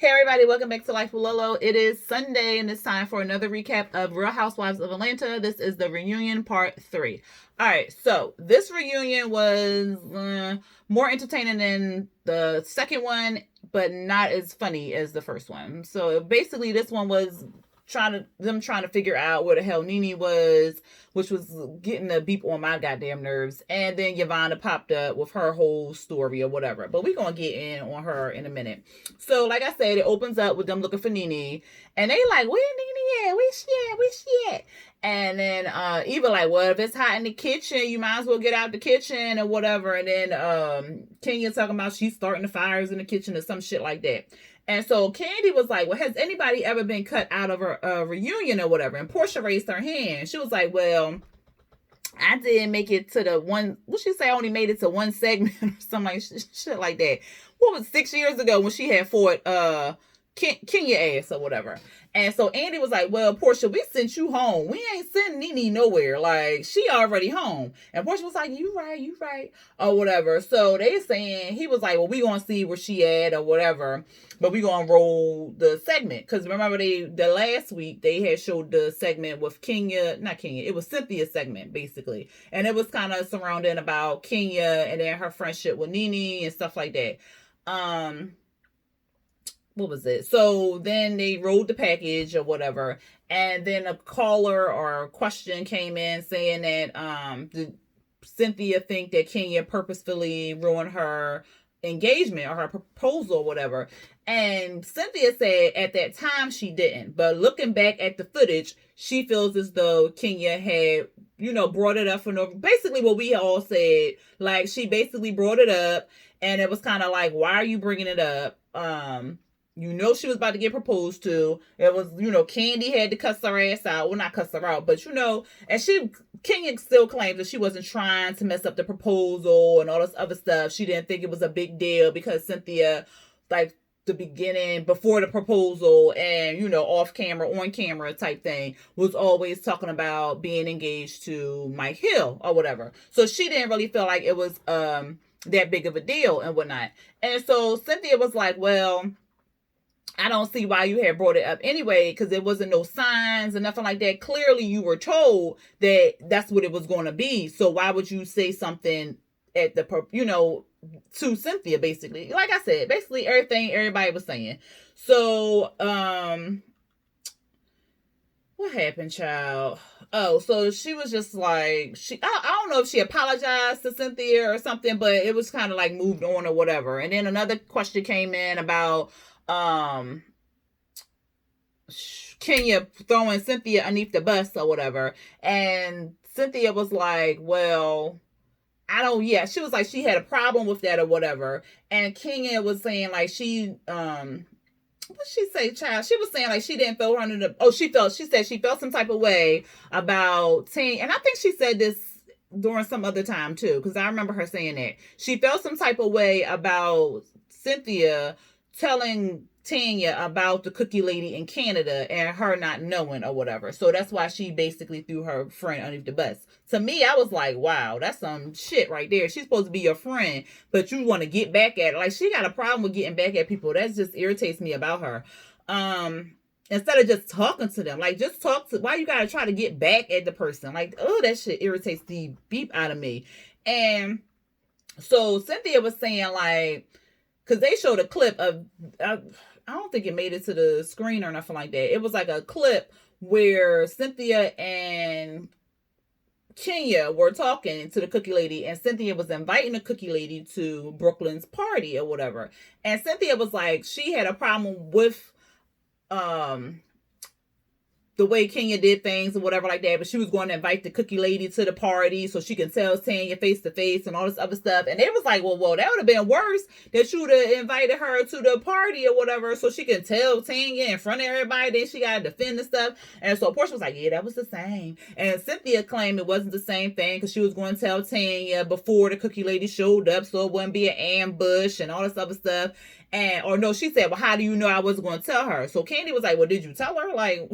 Hey everybody, welcome back to Life with Lolo. It is Sunday and it's time for another recap of Real Housewives of Atlanta. This is the reunion part 3. Alright, so this reunion was more entertaining than the second one, but not as funny as the first one. So basically this one was trying to figure out where the hell Nene was, which was getting the beep on my goddamn nerves. And then Yvonne popped up with her whole story or whatever. But we're gonna get in on her in a minute. So, like I said, it opens up with them looking for Nene, and they like, where Nene at? Where she at? Where she at? And then Eva like, well, if it's hot in the kitchen, you might as well get out the kitchen or whatever. And then Kenya talking about she's starting the fires in the kitchen or some shit like that. And so Candy was like, well, has anybody ever been cut out of a reunion or whatever? And Portia raised her hand. She was like, well, I didn't make it to the one, what she say, I only made it to one segment or something like shit like that. What was 6 years ago when she had fought Kenya ass or whatever. And so Andy was like, well, Portia, we sent you home. We ain't sending Nene nowhere. Like, she already home. And Portia was like, you right, or whatever. So they saying, he was like, well, we gonna see where she at or whatever. But we gonna roll the segment. Because remember, the last week, they had showed the segment with not Kenya, it was Cynthia's segment, basically. And it was kind of surrounding about Kenya and then her friendship with Nene and stuff like that. What was it? So then they rolled the package or whatever, and then a caller or a question came in saying that did Cynthia think that Kenya purposefully ruined her engagement or her proposal or whatever. And Cynthia said at that time she didn't, but looking back at the footage, she feels as though Kenya had, brought it up for no, basically what we all said. Like, she basically brought it up, and it was kind of like, why are you bringing it up? She was about to get proposed to. It was, Candy had to cuss her ass out. Well, not cuss her out, but and Kenya still claims that she wasn't trying to mess up the proposal and all this other stuff. She didn't think it was a big deal because Cynthia, like, the beginning, before the proposal and, off camera, on camera type thing, was always talking about being engaged to Mike Hill or whatever. So she didn't really feel like it was that big of a deal and whatnot. And so Cynthia was like, well, I don't see why you had brought it up anyway, because there wasn't no signs and nothing like that. Clearly you were told that that's what it was going to be. So why would you say something at the, to Cynthia, basically? Like I said, basically everything everybody was saying. So, what happened, child? Oh, so she was just like, I don't know if she apologized to Cynthia or something, but it was kind of like moved on or whatever. And then another question came in about Kenya throwing Cynthia underneath the bus or whatever. And Cynthia was like, well, she was like, she had a problem with that or whatever. And Kenya was saying like what she say, child? She was saying like she didn't throw her under the, she said she felt some type of way about Tanya. And I think she said this during some other time too, because I remember her saying that. She felt some type of way about Cynthia telling Tanya about the cookie lady in Canada and her not knowing or whatever. So that's why she basically threw her friend underneath the bus. To me, I was like, wow, that's some shit right there. She's supposed to be your friend, but you want to get back at her. Like, she got a problem with getting back at people. That just irritates me about her. Instead of just talking to them, like, just why you gotta try to get back at the person? Like, oh, that shit irritates the beep out of me. And so Cynthia was saying like, because they showed a clip of, I don't think it made it to the screen or nothing like that. It was like a clip where Cynthia and Kenya were talking to the cookie lady, and Cynthia was inviting the cookie lady to Brooklyn's party or whatever. And Cynthia was like, she had a problem with the way Kenya did things or whatever like that, but she was going to invite the cookie lady to the party so she can tell Tanya face to face and all this other stuff. And they was like, well, that would have been worse that you would have invited her to the party or whatever so she can tell Tanya in front of everybody. Then she got to defend the stuff. And so Portia was like, yeah, that was the same. And Cynthia claimed it wasn't the same thing because she was going to tell Tanya before the cookie lady showed up so it wouldn't be an ambush and all this other stuff. She said, well, how do you know I wasn't going to tell her? So Candy was like, well, did you tell her? Like,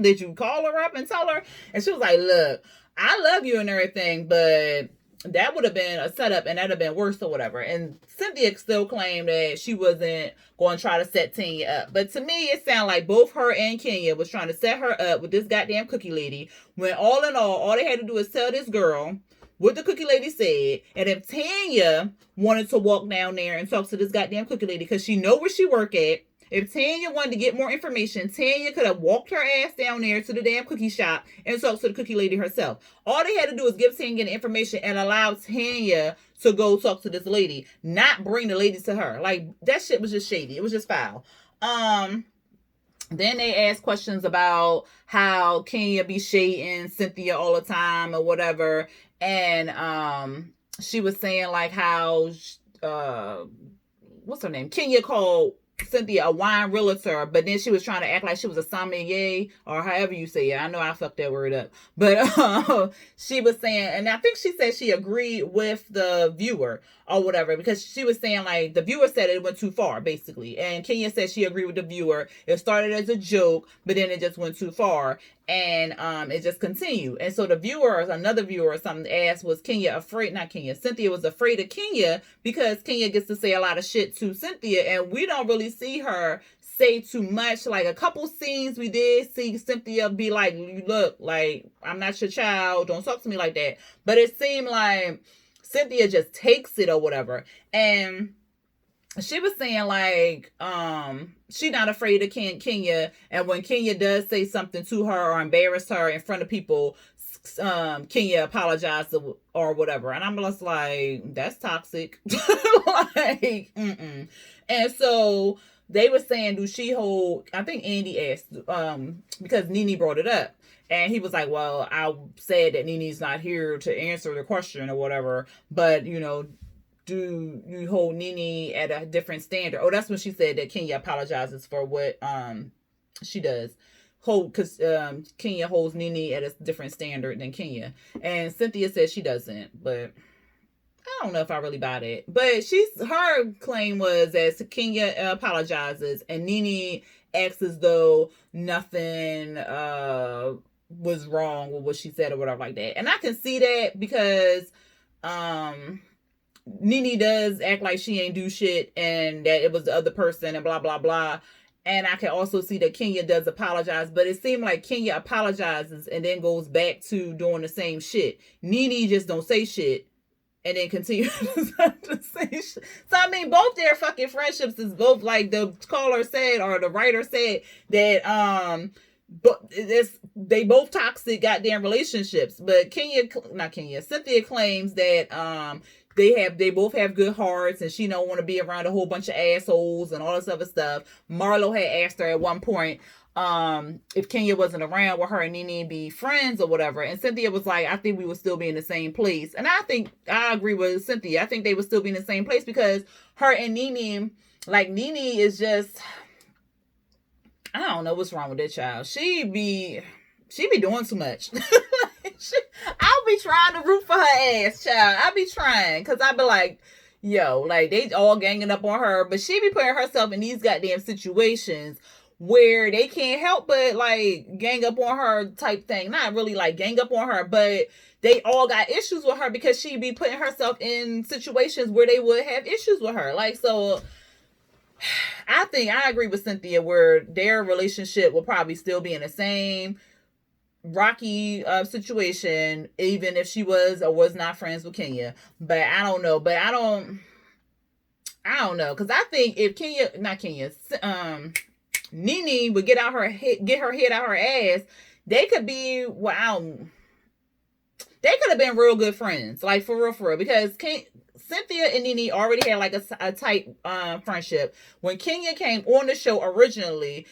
did you call her up and tell her? And she was like, look, I love you and everything, but that would have been a setup and that'd have been worse or whatever. And Cynthia still claimed that she wasn't going to try to set Tanya up. But to me, it sounded like both her and Kenya was trying to set her up with this goddamn cookie lady. When all in all they had to do is tell this girl what the cookie lady said. And if Tanya wanted to walk down there and talk to this goddamn cookie lady, because she know where she work at, if Tanya wanted to get more information, Tanya could have walked her ass down there to the damn cookie shop and talked to the cookie lady herself. All they had to do was give Tanya the information and allow Tanya to go talk to this lady, not bring the lady to her. Like, that shit was just shady. It was just foul. Then they asked questions about how Kenya be shading Cynthia all the time or whatever. And she was saying like how what's her name? Kenya called Cynthia a wine realtor, but then she was trying to act like she was a sommelier, or however you say it. I know I fucked that word up, but she was saying, and I think she said she agreed with the viewer or whatever, because she was saying like the viewer said it went too far basically, and Kenya said she agreed with the viewer. It started as a joke, but then it just went too far, and it just continued. And so the viewer, another viewer or something, asked, was Kenya afraid? Not Kenya, Cynthia was afraid of Kenya because Kenya gets to say a lot of shit to Cynthia, and we don't really see her say too much. Like a couple scenes we did see Cynthia be like, look, like, I'm not your child, don't talk to me like that. But it seemed like Cynthia just takes it or whatever. And she was saying like she not afraid of Kenya, and when Kenya does say something to her or embarrass her in front of people, Kenya apologized or whatever. And I'm just like, that's toxic. Like, mm-mm. And so they were saying, do she hold, I think Andy asked, because Nene brought it up. And he was like, well, I said that Nene's not here to answer the question or whatever, but, you know, do you hold Nene at a different standard? Oh, that's when she said that Kenya apologizes for what she does. Because Kenya holds Nene at a different standard than Kenya. And Cynthia says she doesn't, but I don't know if I really buy that. But her claim was that Kenya apologizes and Nene acts as though nothing was wrong with what she said or whatever like that. And I can see that because Nene does act like she ain't do shit and that it was the other person and blah, blah, blah. And I can also see that Kenya does apologize, but it seemed like Kenya apologizes and then goes back to doing the same shit. Nene just don't say shit and then continue to say shit. So, I mean, both their fucking friendships is both, like the caller said, or the writer said, that but they both toxic goddamn relationships. But Cynthia claims that they both have good hearts and she don't want to be around a whole bunch of assholes and all this other stuff. Marlo had asked her at one point if Kenya wasn't around, would her and Nene be friends or whatever? And Cynthia was like, I think we would still be in the same place. And I think I agree with Cynthia. I think they would still be in the same place because her and Nene, like, Nene is just, I don't know what's wrong with that child. She be doing too much. I'll be trying to root for her ass, child. I'll be trying, because I'll be like, yo, like, they all ganging up on her, but she be putting herself in these goddamn situations where they can't help but, like, gang up on her type thing. Not really, like, gang up on her, but they all got issues with her because she be putting herself in situations where they would have issues with her. Like, so I think I agree with Cynthia where their relationship will probably still be in the same rocky situation, even if she was or was not friends with Kenya. But I don't know. But I don't know, because I think if Nene would get her head out her ass, they could be they could have been real good friends, like for real, because Cynthia and Nene already had like a tight friendship. When Kenya came on the show originally,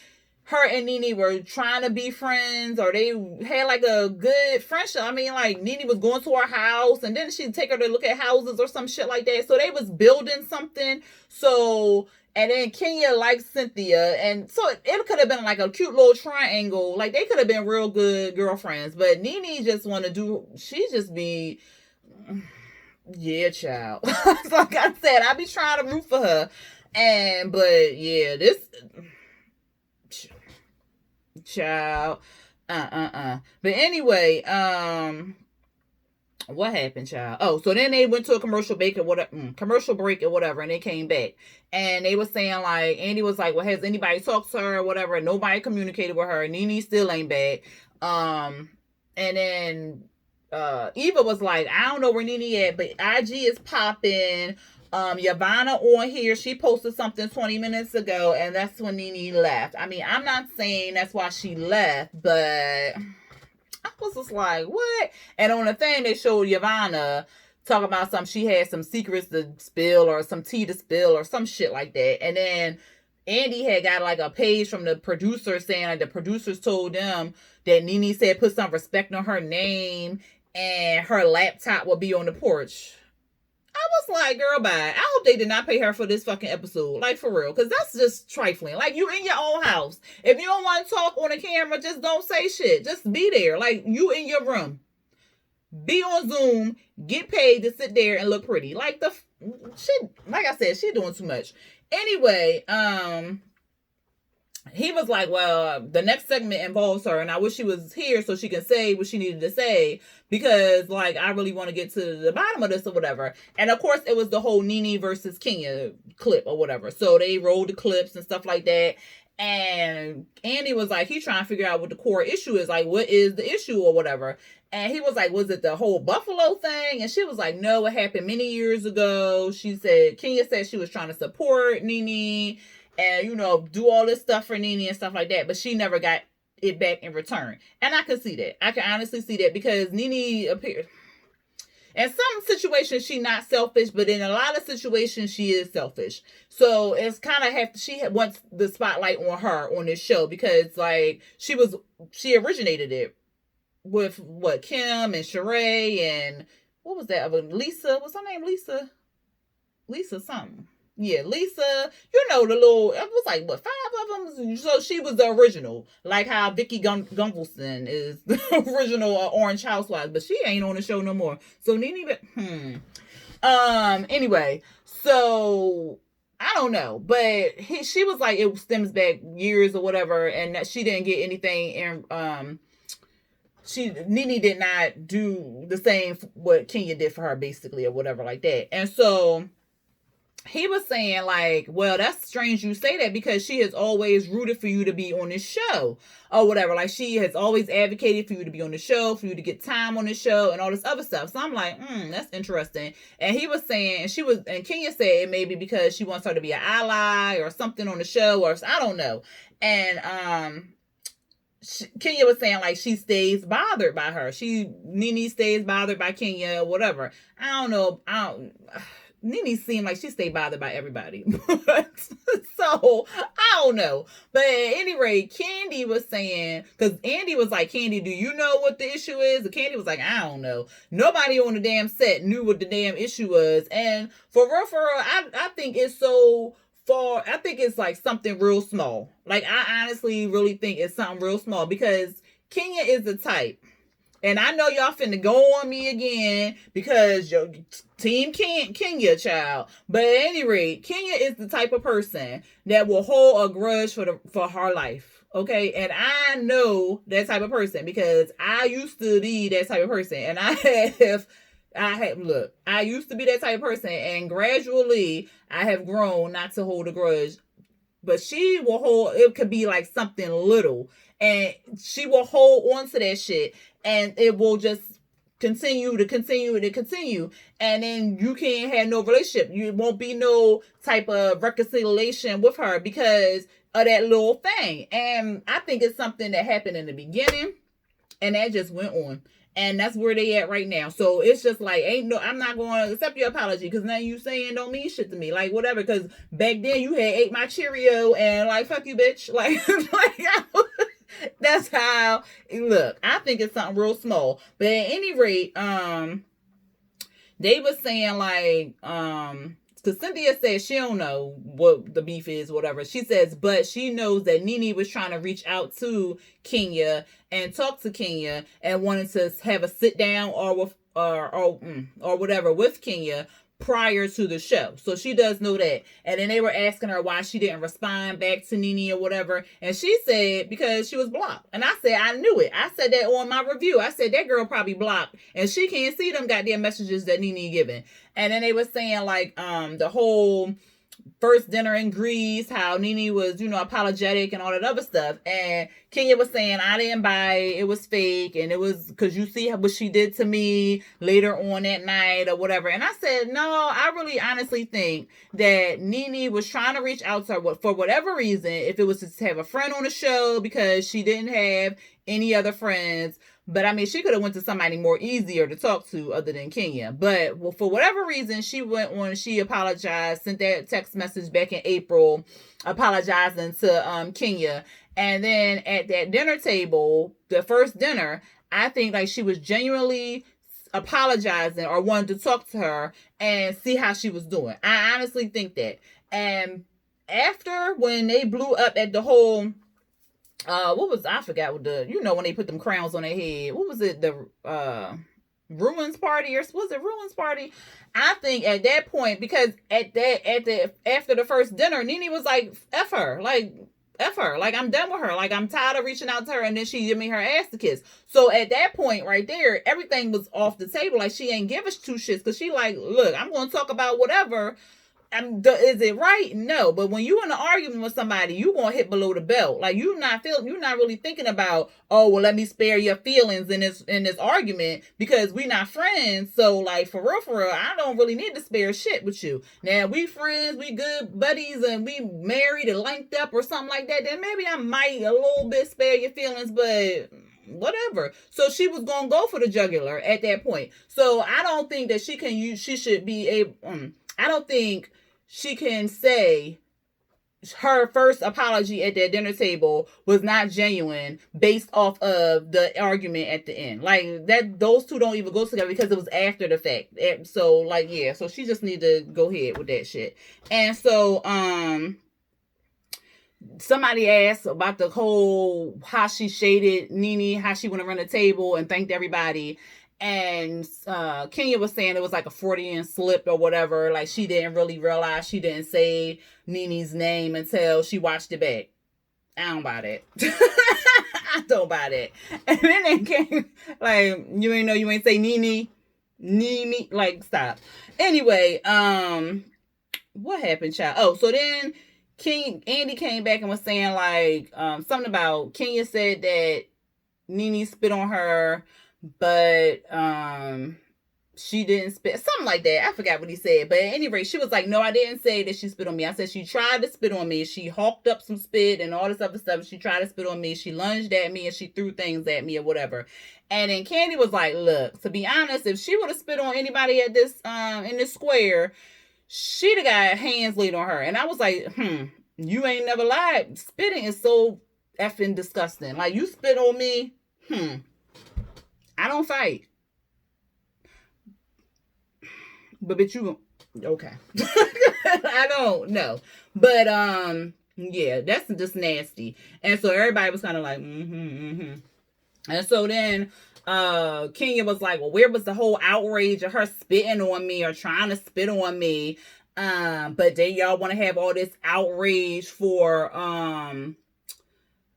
her and Nene were trying to be friends, or they had like a good friendship. I mean, like, Nene was going to her house and then she'd take her to look at houses or some shit like that. So they was building something. So, and then Kenya liked Cynthia, and so it could have been like a cute little triangle. Like, they could have been real good girlfriends. But Nene just want to she just be, yeah, child. Like I said, I be trying to root for her. But yeah, this child, But anyway, What happened, child? Oh, so then they went to a commercial break or whatever, and they came back, and they were saying like, Andy was like, "Well, has anybody talked to her or whatever?" And nobody communicated with her. Nene still ain't back. And then Eva was like, "I don't know where Nene at, but IG is popping." Yavana on here, she posted something 20 minutes ago, and that's when Nene left. I mean, I'm not saying that's why she left, but I was just like, what? And on the thing, they showed Yavana talking about she had some secrets to spill or some tea to spill or some shit like that. And then Andy had got like a page from the producer saying like the producers told them that Nene said put some respect on her name and her laptop will be on the porch. I was like, girl, bye. I hope they did not pay her for this fucking episode. Like, for real. Because that's just trifling. Like, you in your own house. If you don't want to talk on the camera, just don't say shit. Just be there. Like, you in your room. Be on Zoom. Get paid to sit there and look pretty. Like, like I said, she doing too much. Anyway, he was like, well, the next segment involves her, and I wish she was here so she can say what she needed to say, because, like, I really want to get to the bottom of this or whatever. And, of course, it was the whole Nene versus Kenya clip or whatever. So they rolled the clips and stuff like that. And Andy was like, he's trying to figure out what the core issue is. Like, what is the issue or whatever? And he was like, was it the whole Buffalo thing? And she was like, no, it happened many years ago. Kenya said she was trying to support Nene and, you know, do all this stuff for Nene and stuff like that, but she never got it back in return. And I can see that. I can honestly see that, because Nene appears, in some situations she not selfish, but in a lot of situations she is selfish. So it's kind of she wants the spotlight on her on this show, because like she originated it with Kim and Sheree and what was that other Lisa? What's her name? Lisa something. Yeah, Lisa, you know, the little, it was like, what, 5 of them? So she was the original, like how Vicky Gunvalson is the original Orange Housewives, but she ain't on the show no more. So Nene, anyway, so I don't know, but she was like, it stems back years or whatever, and that she didn't get anything, and Nene did not do the same what Kenya did for her, basically, or whatever like that. And so he was saying like, well, that's strange you say that, because she has always rooted for you to be on this show or whatever. Like, she has always advocated for you to be on the show, for you to get time on the show and all this other stuff. So I'm like, that's interesting. And he was saying, and Kenya said it may be because she wants her to be an ally or something on the show, or I don't know. And Kenya was saying like she stays bothered by her. Nene stays bothered by Kenya or whatever. I don't know. Nene seemed like she stayed bothered by everybody. So, I don't know. But at any rate, Candy was saying, because Andy was like, Candy, do you know what the issue is? And Candy was like, I don't know. Nobody on the damn set knew what the damn issue was. And for real, I think it's so far, I think it's like something real small. Like, I honestly really think it's something real small, because Kenya is the type. And I know y'all finna go on me again because your team Kenya, child. But at any rate, Kenya is the type of person that will hold a grudge for her life. Okay? And I know that type of person, because I used to be that type of person. And I used to be that type of person, and gradually I have grown not to hold a grudge. But she will hold, it could be like something little, and she will hold on to that shit, and it will just continue. And then you can't have no relationship. You won't be no type of reconciliation with her because of that little thing. And I think it's something that happened in the beginning, and that just went on. And that's where they at right now. So it's just like, I'm not going to accept your apology, because now you saying don't mean shit to me. Like, whatever, because back then you had ate my Cheerio and like, fuck you, bitch. Like that's how, look, I think it's something real small. But at any rate, they was saying like, because Cynthia said she don't know what the beef is, whatever. She says, but she knows that Nene was trying to reach out to Kenya and talk to Kenya and wanted to have a sit down or whatever with Kenya prior to the show. So she does know that. And then they were asking her why she didn't respond back to Nene or whatever. And she said because she was blocked. And I said, I knew it. I said that on my review. I said that girl probably blocked and she can't see them goddamn messages that Nene giving. And then they were saying like the whole first dinner in Greece, how Nene was, apologetic and all that other stuff. And Kenya was saying, I didn't buy it. It was fake. And it was because you see what she did to me later on that night or whatever. And I said, no, I really honestly think that Nene was trying to reach out to her for whatever reason. If it was to have a friend on the show because she didn't have any other friends. But I mean, she could have went to somebody more easier to talk to other than Kenya. But for whatever reason, she went on, she apologized, sent that text message back in April, apologizing to Kenya. And then at that dinner table, the first dinner, I think like she was genuinely apologizing or wanted to talk to her and see how she was doing. I honestly think that. And after when they blew up at the whole... I forgot what when they put them crowns on their head. What was it? The ruins party, or was it ruins party? I think at that point, because after the first dinner, Nene was like, F her. Like, I'm done with her. Like, I'm tired of reaching out to her. And then she gave me her ass to kiss. So at that point right there, everything was off the table. Like, she ain't give us two shits. Because she like, look, I'm going to talk about whatever. Is it right? No. But when you in an argument with somebody, you gonna hit below the belt. Like you're not really thinking about, oh well, let me spare your feelings in this argument because we not friends. So like for real, I don't really need to spare shit with you. Now we friends, we good buddies, and we married and linked up or something like that. Then maybe I might a little bit spare your feelings, but whatever. So she was gonna go for the jugular at that point. So I don't think that she should be able. I don't think she can say her first apology at that dinner table was not genuine based off of the argument at the end. Like that, those two don't even go together because it was after the fact. So like, yeah, so she just need to go ahead with that shit. And so, somebody asked about the whole, how she shaded Nene, how she went around the table and thanked everybody. And Kenya was saying it was like a Freudian slip or whatever. Like she didn't really realize she didn't say Nene's name until she watched it back. I don't buy that. I don't buy that. And then they came like, you ain't say Nene. Like stop. Anyway, what happened, child? Oh, so then Andy came back and was saying like something about Kenya said that Nene spit on her. But she didn't spit, something like that. I forgot what he said. But at any rate, she was like, no, I didn't say that she spit on me. I said she tried to spit on me. She hawked up some spit and all this other stuff. She tried to spit on me. She lunged at me and she threw things at me or whatever. And then Candy was like, look, to be honest, if she would have spit on anybody at this in this square, she'd have got hands laid on her. And I was like, you ain't never lied. Spitting is so effing disgusting. Like you spit on me, I don't fight. But bitch, you okay. I don't know. But yeah, that's just nasty. And so everybody was kind of like, And so then Kenya was like, well, where was the whole outrage of her spitting on me or trying to spit on me? But then y'all want to have all this outrage for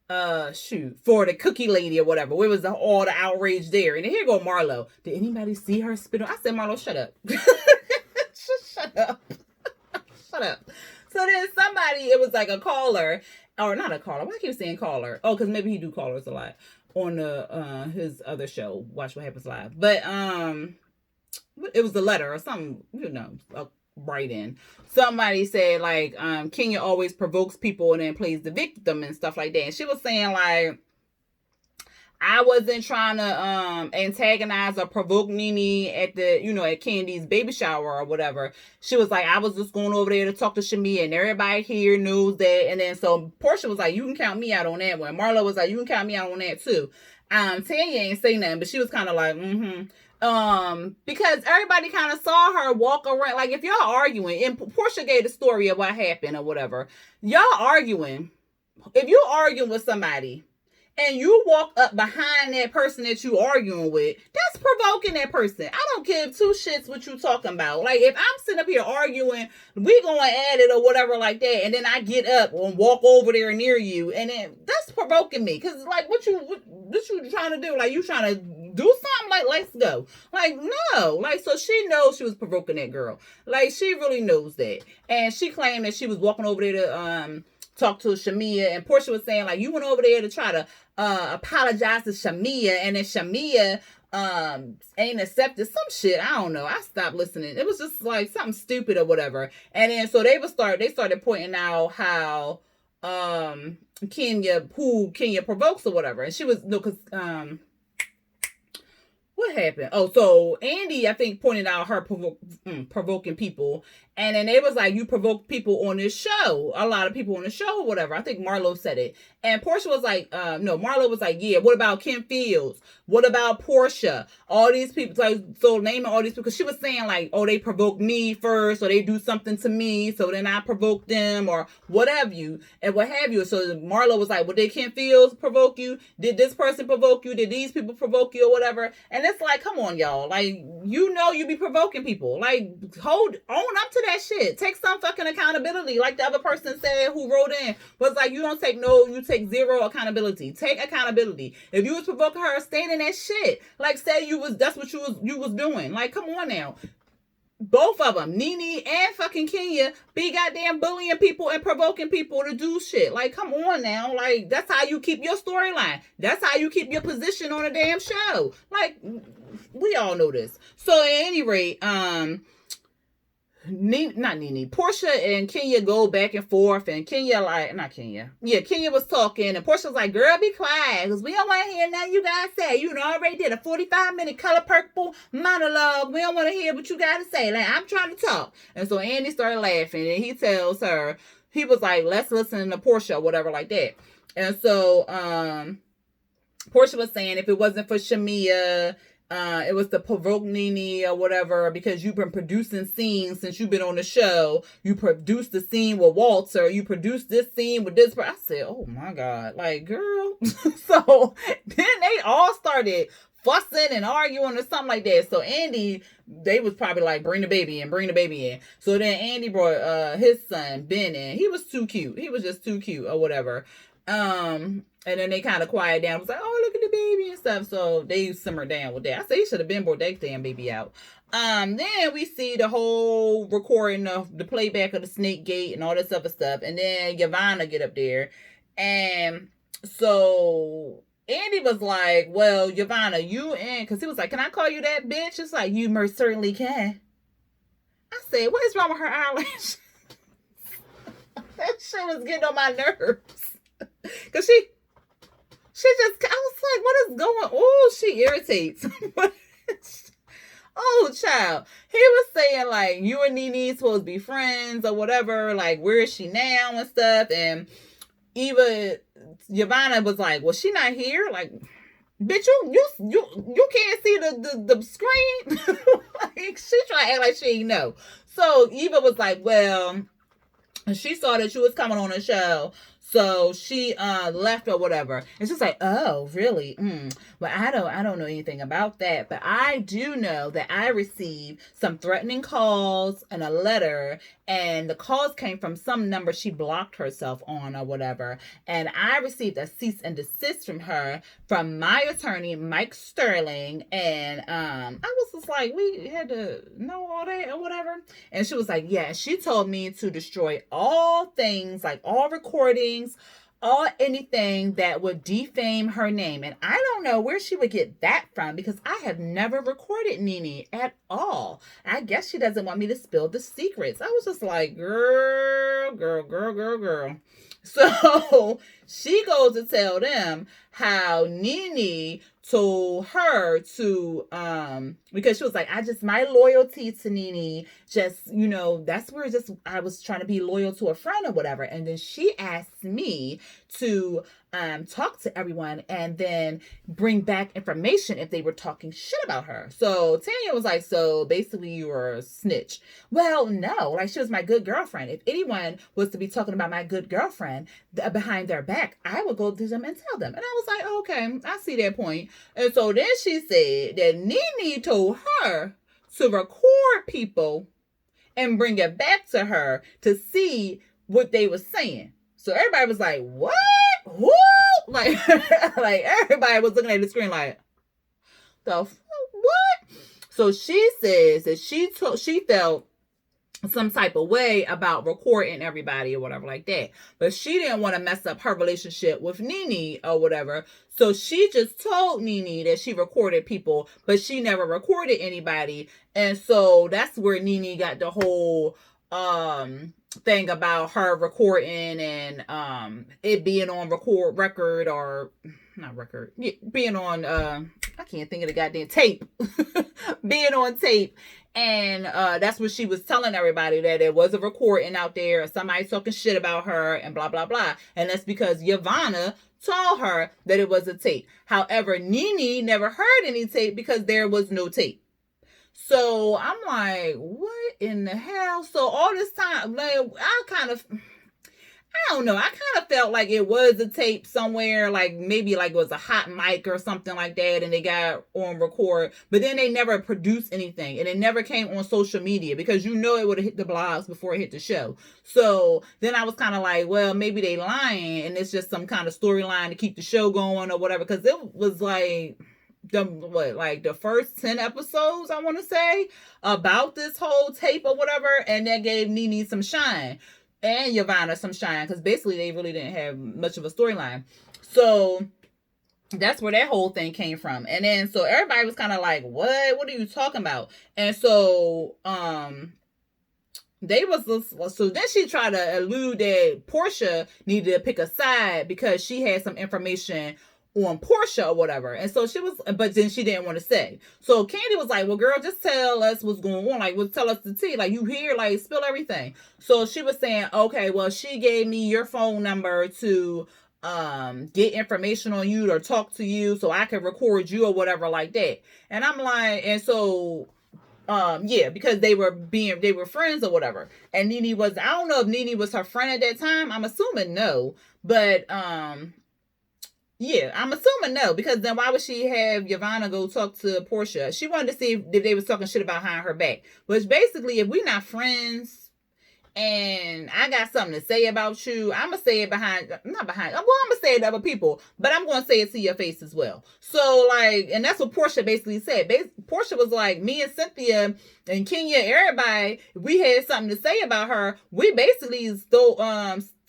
for the cookie lady or whatever. Where was all the outrage there? And here go Marlo. Did anybody see her spit on? I said, Marlo, shut up. Shut up. Shut up. So then it was like a caller, or not a caller. Why I keep saying caller? Oh, because maybe he do callers a lot on the his other show, Watch What Happens Live. But it was the letter or something, right in. Somebody said like Kenya always provokes people and then plays the victim and stuff like that. And she was saying like, I wasn't trying to antagonize or provoke Nene at at Candy's baby shower or whatever. She was like, I was just going over there to talk to Shamia and everybody here knows that. And then so Portia was like, you can count me out on that one. Marlo was like, you can count me out on that too. Tanya ain't say nothing, but she was kind of like, because everybody kind of saw her walk around. Like if y'all arguing, and Portia gave the story of what happened or whatever, y'all arguing. If you're arguing with somebody and you walk up behind that person that you arguing with, that's provoking that person. I don't give two shits what you talking about. Like, if I'm sitting up here arguing, we gonna add it or whatever like that, and then I get up and walk over there near you, and then that's provoking me. Cause like, what you trying to do? Like, you trying to do something? Like, let's go. Like, no. Like, so she knows she was provoking that girl. Like, she really knows that. And she claimed that she was walking over there to talk to Shamia, and Portia was saying, like, you went over there to try to apologize to Shamia, and then Shamia ain't accepted some shit. I don't know. I stopped listening. It was just like something stupid or whatever. And then so they started pointing out how Kenya provokes or whatever. And she was because what happened? Oh, so Andy, I think, pointed out her provoking people. And then they was like, you provoke people on this show. A lot of people on the show or whatever. I think Marlo said it. And Portia was like, no, Marlo was like, yeah, what about Kim Fields? What about Portia? All these people. So naming all these people. Because she was saying like, oh, they provoke me first, or they do something to me, so then I provoke them, or what have you. And what have you. So Marlo was like, well, did Kim Fields provoke you? Did this person provoke you? Did these people provoke you or whatever? And it's like, come on, y'all. Like, you be provoking people. Like, own up to that shit. Take some fucking accountability. Like the other person said who wrote in, was like, you take zero accountability. Take accountability. If you was provoking her, stand in that shit. Like, say that's what you was doing. Like, come on now. Both of them, Nene and fucking Kenya, be goddamn bullying people and provoking people to do shit. Like, come on now. Like, that's how you keep your storyline. That's how you keep your position on a damn show. Like, we all know this. So at any rate, Portia and Kenya go back and forth, and Kenya was talking, and Portia was like, girl, be quiet, because we don't want to hear nothing you guys say. You already did a 45-minute color purple monologue. We don't want to hear what you got to say. Like, I'm trying to talk. And so Andy started laughing, and he tells her, he was like, let's listen to Portia or whatever like that. And so Portia was saying, if it wasn't for Shamia, it was to provoke Nene or whatever, because you've been producing scenes since you've been on the show. You produced the scene with Walter. You produced this scene with this person. I said, oh my God, like, girl. So then they all started fussing and arguing or something like that. So Andy, they was probably like, bring the baby in. So then Andy brought his son, Ben, in. He was too cute. He was just too cute or whatever. And then they kind of quiet down. It was like, oh, look at the baby and stuff. So they simmered down with that. I say you should have been brought that damn baby out. Then we see the whole recording of the playback of the Snake Gate and all this other stuff. And then Yvonne get up there. And so Andy was like, well, Yvonne, you in? Because he was like, can I call you that bitch? It's like, you most certainly can. I said, what is wrong with her eyelash? That shit was getting on my nerves. Because she just, I was like, what is going on? Oh, she irritates. Oh, child. He was saying, like, you and Nene supposed to be friends or whatever. Like, where is she now and stuff? And Yvonne was like, well, she not here? Like, bitch, you can't see the screen? Like, she trying to act like she ain't know. So Eva was like, well, she saw that you was coming on the show, so she left or whatever. And she's like, oh, really? Well, I don't know anything about that, but I do know that I received some threatening calls and a letter, and the calls came from some number she blocked herself on or whatever. And I received a cease and desist from her, from my attorney, Mike Sterling. And I was just like, we had to know all that or whatever. And she was like, yeah, she told me to destroy all things, like all recordings, all anything that would defame her name. And I don't know where she would get that from, because I have never recorded Nene at all. I guess she doesn't want me to spill the secrets. I was just like, girl. So she goes to tell them how Nene told her to because she was like, my loyalty to Nene, just, that's where just I was trying to be loyal to a friend or whatever. And then she asked me to talk to everyone and then bring back information if they were talking shit about her. So Tanya was like, so basically you were a snitch. Well, no, like, she was my good girlfriend. If anyone was to be talking about my good girlfriend behind their back, I would go to them and tell them. And I was like, okay, I see that point. And so then she said that Nene told her to record people and bring it back to her to see what they were saying. So everybody was like, what? Who? Like, like, everybody was looking at the screen like, what? So she says that she felt some type of way about recording everybody or whatever like that. But she didn't want to mess up her relationship with Nene or whatever. So she just told Nene that she recorded people, but she never recorded anybody. And so that's where Nene got the whole thing about her recording and it being on record or not record, being on I can't think of the goddamn tape. Being on tape. And that's what she was telling everybody, that there was a recording out there or somebody talking shit about her and blah blah blah. And that's because Yvonne told her that it was a tape. However, Nene never heard any tape because there was no tape. So I'm like, what in the hell? So all this time, like, I don't know. I kind of felt like it was a tape somewhere, like maybe like it was a hot mic or something like that, and they got on record. But then they never produced anything, and it never came on social media because it would have hit the blogs before it hit the show. So then I was kind of like, well, maybe they lying, and it's just some kind of storyline to keep the show going or whatever. Because it was like the first 10 episodes, I want to say, about this whole tape or whatever, and that gave Nene some shine. And Yvonne some shine, because basically they really didn't have much of a storyline. So that's where that whole thing came from. And then so everybody was kind of like, what are you talking about? And so so then she tried to allude that Portia needed to pick a side because she had some information on Portia or whatever. And so but then she didn't want to say. So Candy was like, well, girl, just tell us what's going on. Like, tell us the tea. Like, you hear, like, spill everything. So she was saying, okay, well, she gave me your phone number to get information on you or talk to you so I could record you or whatever like that. And I'm like, and so yeah, because they were friends or whatever. And I don't know if Nene was her friend at that time. I'm assuming no. But yeah, I'm assuming no, because then why would she have Yvonne go talk to Portia? She wanted to see if they was talking shit about behind her back. Which basically, if we're not friends and I got something to say about you, I'm going to say it I'm going to say it to other people, but I'm going to say it to your face as well. So, like, and that's what Portia basically said. Portia was like, me and Cynthia and Kenya, everybody, we had something to say about her. We basically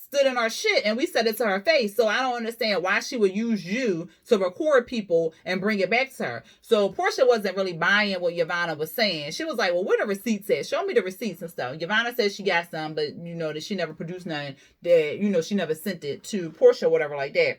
stood in our shit and we said it to her face. So I don't understand why she would use you to record people and bring it back to her. So Portia wasn't really buying what Yvonne was saying. She was like, well, where the receipts at? Show me the receipts and stuff. Yvonne said she got some, but that she never produced none, that she never sent it to Portia or whatever like that.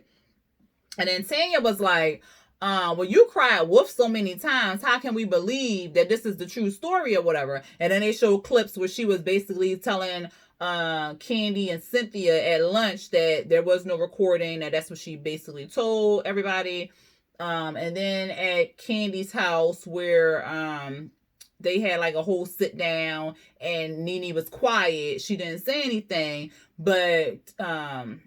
And then Tanya was like, well, you cried wolf so many times. How can we believe that this is the true story or whatever? And then they showed clips where she was basically telling Candy and Cynthia at lunch that there was no recording, that's what she basically told everybody. And then at Candy's house where they had like a whole sit down and Nene was quiet, she didn't say anything, but I'm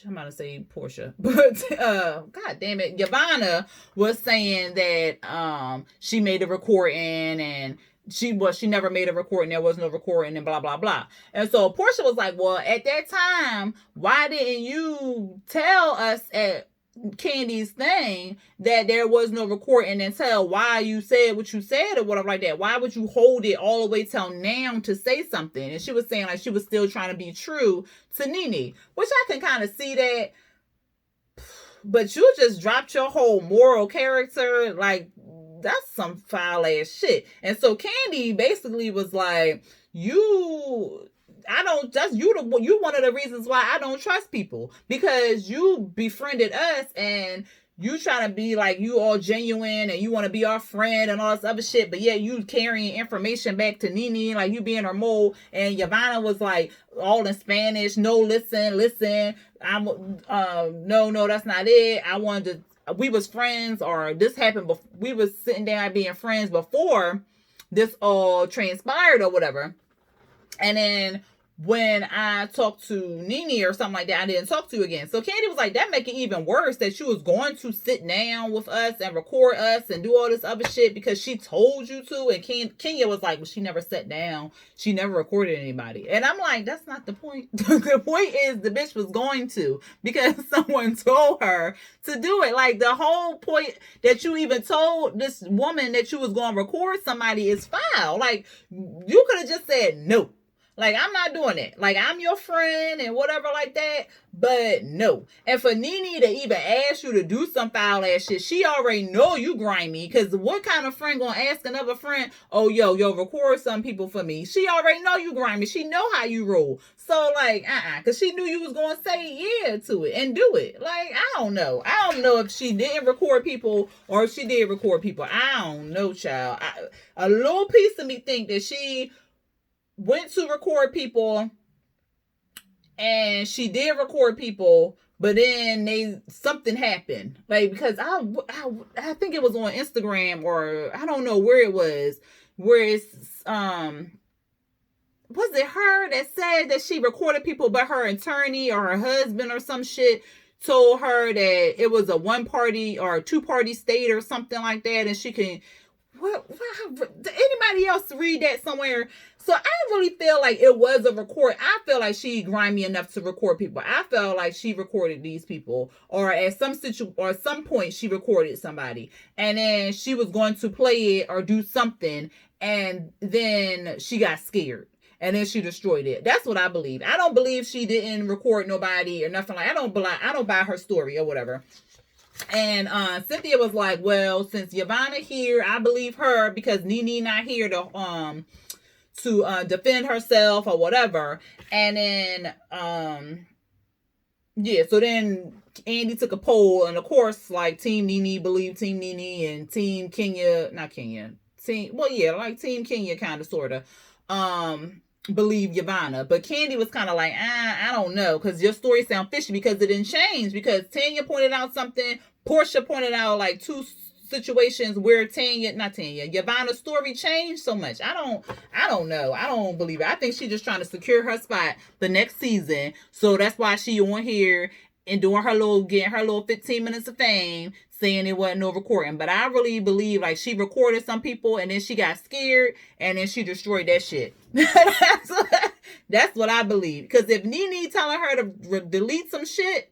about to say Portia, but god damn it, Yvonne was saying that she made a recording and she never made a recording, there was no recording and blah blah blah. And so Portia was like, well, at that time, why didn't you tell us at Candy's thing that there was no recording and tell why you said what you said or whatever like that? Why would you hold it all the way till now to say something? And she was saying like she was still trying to be true to Nene, which I can kind of see that. But you just dropped your whole moral character, like that's some foul ass shit. And so Candy basically was like, you one of the reasons why I don't trust people, because you befriended us and you trying to be like you all genuine and you want to be our friend and all this other shit, but yeah, you carrying information back to Nene, like you being her mole. And Yavana was like all in Spanish. No, listen. I'm no, that's not it. I wanted to. We was friends, or this happened before. We was sitting down being friends before this all transpired or whatever. And then when I talked to Nene or something like that, I didn't talk to you again. So Candy was like, that make it even worse that she was going to sit down with us and record us and do all this other shit because she told you to. And Kenya was like, well, she never sat down. She never recorded anybody. And I'm like, that's not the point. The point is the bitch was going to, because someone told her to do it. Like, the whole point that you even told this woman that you was going to record somebody is foul. Like, you could have just said no. Like, I'm not doing it. Like, I'm your friend and whatever like that. But no. And for Nene to even ask you to do some foul ass shit, she already know you grimy. Because what kind of friend gonna ask another friend, oh, yo, record some people for me? She already know you grimy. She know how you roll. So, like, because she knew you was gonna say yeah to it and do it. Like, I don't know. I don't know if she didn't record people or if she did record people. I don't know, child. A little piece of me think that she went to record people and she did record people, but then something happened. Like, because I think it was on Instagram, or I don't know where it was, where it's was it her that said that she recorded people, but her attorney or her husband or some shit told her that it was a one party or a 2-party state or something like that, and she can. What did anybody else read that somewhere? So I really feel like it was a record. I feel like she grimy enough to record people. I felt like she recorded these people, or at some point she recorded somebody, and then she was going to play it or do something, and then she got scared. And then she destroyed it. That's what I believe. I don't believe she didn't record nobody or nothing like. I don't buy her story or whatever. And Cynthia was like, well, since Yavana here, I believe her because Nene not here to defend herself or whatever. And then so then Andy took a poll, and of course, like, Team Nene believed Team Nene, and Team Kenya, not Kenya, Team Kenya kind of sort of believe Yavana. But Candy was kind of like, I don't know, because your story sound fishy because it didn't change, because Tanya pointed out something, Portia pointed out like 2 situations where Yavana's story changed so much. I don't know. I don't believe it. I think she's just trying to secure her spot the next season. So that's why she on here and doing getting her little 15 minutes of fame, saying it wasn't no recording. But I really believe, like, she recorded some people and then she got scared and then she destroyed that shit. That's what I believe. Because if Nene telling her to delete some shit,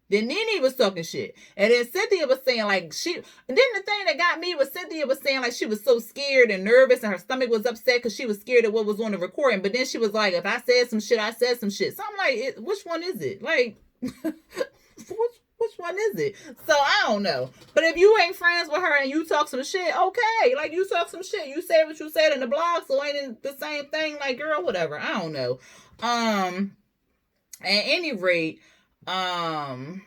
then Nene was talking shit. And then Cynthia was saying, like, and then the thing that got me was Cynthia was saying, like, she was so scared and nervous and her stomach was upset because she was scared of what was on the recording. But then she was like, if I said some shit, I said some shit. So I'm like, which one is it? Like, which one is it? So I don't know. But if you ain't friends with her and you talk some shit, okay. Like, you talk some shit. You said what you said in the blog, so ain't it the same thing? Like, girl, whatever. I don't know. At any rate, Nene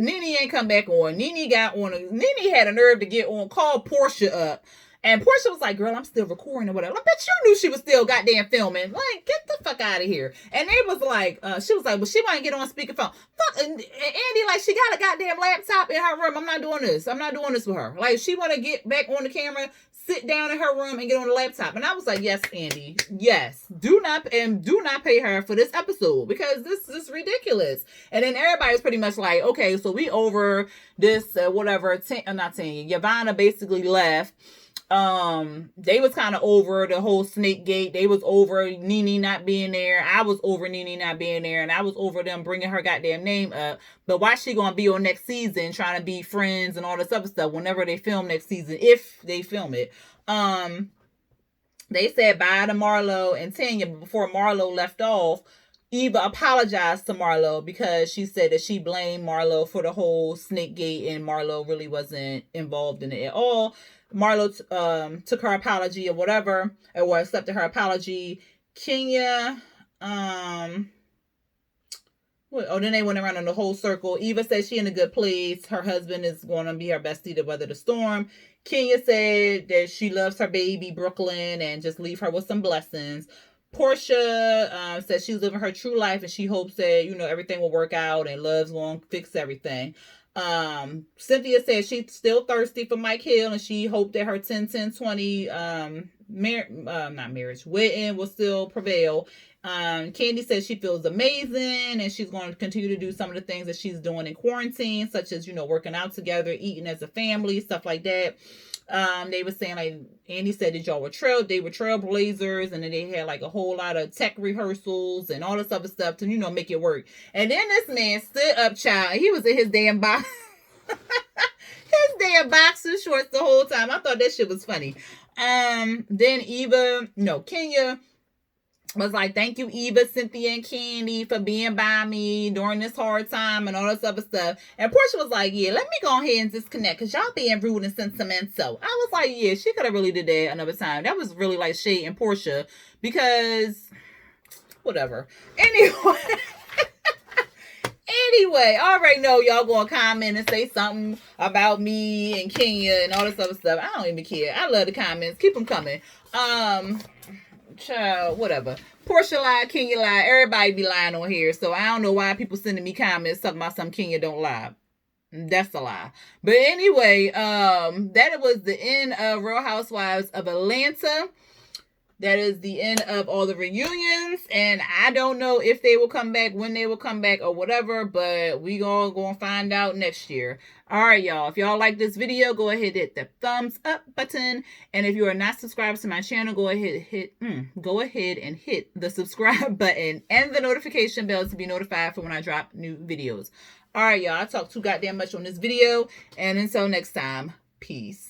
ain't come back on. Nene had a nerve to get on, call Portia up. And Portia was like, girl, I'm still recording or whatever. I bet you knew she was still goddamn filming. Like, get the fuck out of here. And they was like, she was like, well, she want to get on speakerphone. Fuck, and Andy, like, she got a goddamn laptop in her room. I'm not doing this. I'm not doing this with her. Like, she want to get back on the camera, sit down in her room and get on the laptop. And I was like, yes, Andy, yes. Do not pay her for this episode because this is ridiculous. And then everybody's pretty much like, okay, so we over this, whatever, not Tanya, Yavana basically left. They was kind of over the whole Snake Gate. They was over Nene not being there. I was over Nene not being there, and I was over them bringing her goddamn name up. But why she gonna be on next season trying to be friends and all this other stuff whenever they film next season, if they film it? They said bye to Marlo and Tanya, but before Marlo left off, Eva apologized to Marlo because she said that she blamed Marlo for the whole Snake Gate and Marlo really wasn't involved in it at all. Marlo took her apology or whatever, or accepted her apology. Kenya, what Oh, then they went around in the whole circle. Eva said she in a good place. Her husband is going to be her bestie to weather the storm. Kenya said that she loves her baby, Brooklyn, and just leave her with some blessings. Portia said she's living her true life and she hopes that, everything will work out and love's going to fix everything. Cynthia said she's still thirsty for Mike Hill and she hoped that her 10-10-20 not marriage, wedding will still prevail. Candy says she feels amazing and she's going to continue to do some of the things that she's doing in quarantine, such as, working out together, eating as a family, stuff like that. They were saying, like, Andy said that they were trailblazers, and then they had like a whole lot of tech rehearsals and all this other stuff to, make it work. And then this man stood up, child. He was in his damn box. His damn boxer shorts the whole time. I thought that shit was funny. Then Kenya was like, thank you, Eva, Cynthia, and Candy for being by me during this hard time and all this other stuff. And Portia was like, yeah, let me go ahead and disconnect because y'all being rude and sentimental. I was like, yeah, she could have really did that another time. That was really like shade and Portia because whatever. Anyway, I already know y'all gonna comment and say something about me and Kenya and all this other stuff. I don't even care. I love the comments. Keep them coming. Child, whatever. Portia lied, Kenya lied. Everybody be lying on here. So I don't know why people sending me comments talking about some Kenya don't lie. That's a lie. But anyway, that was the end of Real Housewives of Atlanta. That is the end of all the reunions. And I don't know if they will come back, when they will come back, or whatever. But we all gonna find out next year. All right, y'all. If y'all like this video, go ahead and hit the thumbs up button. And if you are not subscribed to my channel, go ahead and hit the subscribe button and the notification bell to be notified for when I drop new videos. All right, y'all. I talked too goddamn much on this video. And until next time, peace.